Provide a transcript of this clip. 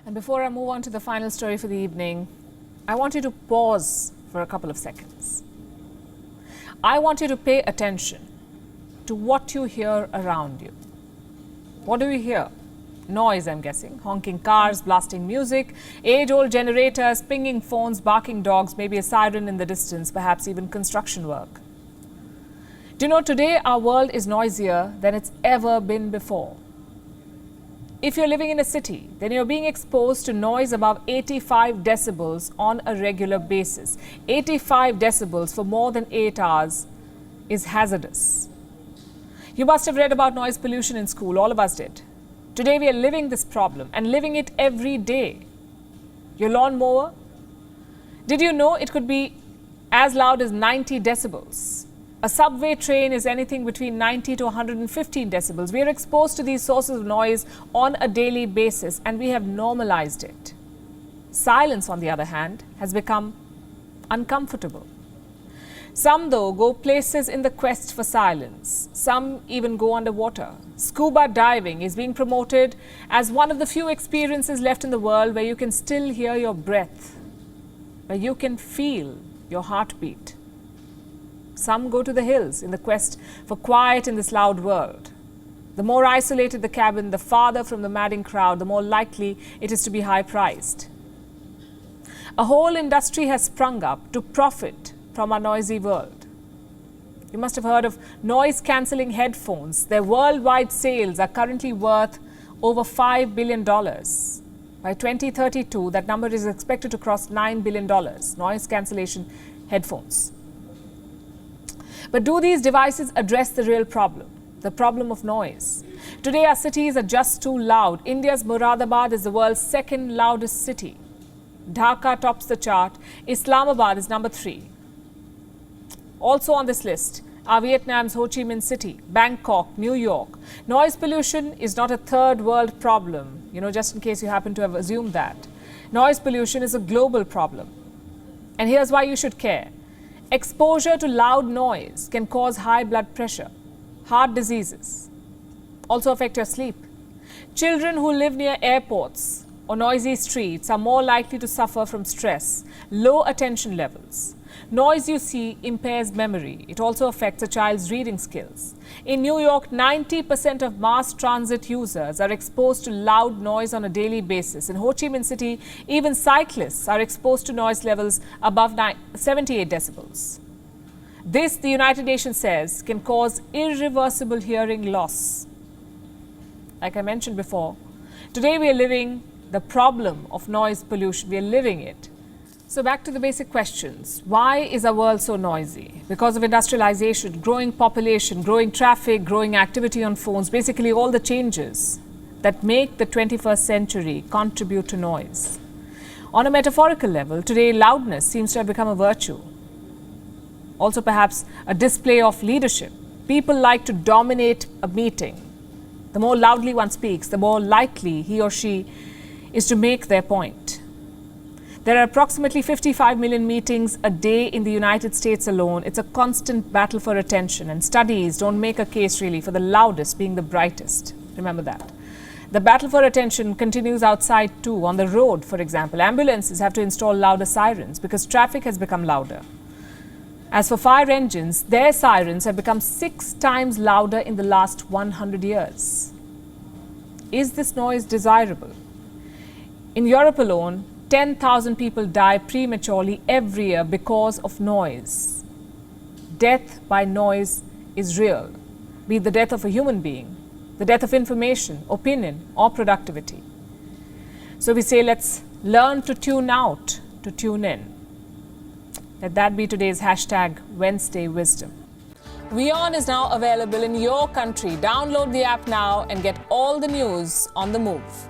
And before I move on to the final story for the evening, I want you to pause for a couple of seconds. I want you to pay attention to what you hear around you. What do you hear? Noise, I'm guessing. Honking cars, blasting music, age-old generators, pinging phones, barking dogs, maybe a siren in the distance, perhaps even construction work. Do you know, today our world is noisier than it's ever been before. If you're living in a city, then you're being exposed to noise above 85 decibels on a regular basis. 85 decibels for more than 8 hours is hazardous. You must have read about noise pollution in school. All of us did. Today we are living this problem and living it every day. Your lawnmower? Did you know it could be as loud as 90 decibels? A subway train is anything between 90 to 115 decibels. We are exposed to these sources of noise on a daily basis and we have normalized it. Silence, on the other hand, has become uncomfortable. Some, though, go places in the quest for silence. Some even go underwater. Scuba diving is being promoted as one of the few experiences left in the world where you can still hear your breath, where you can feel your heartbeat. Some go to the hills in the quest for quiet in this loud world. The more isolated the cabin, the farther from the madding crowd, the more likely it is to be high-priced. A whole industry has sprung up to profit from our noisy world. You must have heard of noise-cancelling headphones. Their worldwide sales are currently worth over $5 billion. By 2032, that number is expected to cross $9 billion, noise cancellation headphones. But do these devices address the real problem, the problem of noise? Today, our cities are just too loud. India's Moradabad is the world's second loudest city. Dhaka tops the chart. Islamabad is number 3. Also on this list are Vietnam's Ho Chi Minh City, Bangkok, New York. Noise pollution is not a third world problem, just in case you happen to have assumed that. Noise pollution is a global problem. And here's why you should care. Exposure to loud noise can cause high blood pressure, heart diseases, also affect your sleep. Children who live near airports or noisy streets are more likely to suffer from stress, low attention levels. Noise, you see, impairs memory. It also affects a child's reading skills. In New York, 90% of mass transit users are exposed to loud noise on a daily basis. In Ho Chi Minh City, even cyclists are exposed to noise levels above 78 decibels. This, the United Nations says, can cause irreversible hearing loss. Like I mentioned before, today we are living the problem of noise pollution. We are living it. So back to the basic questions. Why is our world so noisy? Because of industrialization, growing population, growing traffic, growing activity on phones, basically all the changes that make the 21st century contribute to noise. On a metaphorical level, today loudness seems to have become a virtue. Also perhaps a display of leadership. People like to dominate a meeting. The more loudly one speaks, the more likely he or she is to make their point. There are approximately 55 million meetings a day in the United States alone. It's a constant battle for attention, and studies don't make a case really for the loudest being the brightest. Remember that. The battle for attention continues outside too. On the road, for example, ambulances have to install louder sirens because traffic has become louder. As for fire engines, their sirens have become 6 times louder in the last 100 years. Is this noise desirable? In Europe alone, 10,000 people die prematurely every year because of noise. Death by noise is real, be it the death of a human being, the death of information, opinion, or productivity. So we say, let's learn to tune out, to tune in. Let that be today's hashtag Wednesday Wisdom. WION is now available in your country. Download the app now and get all the news on the move.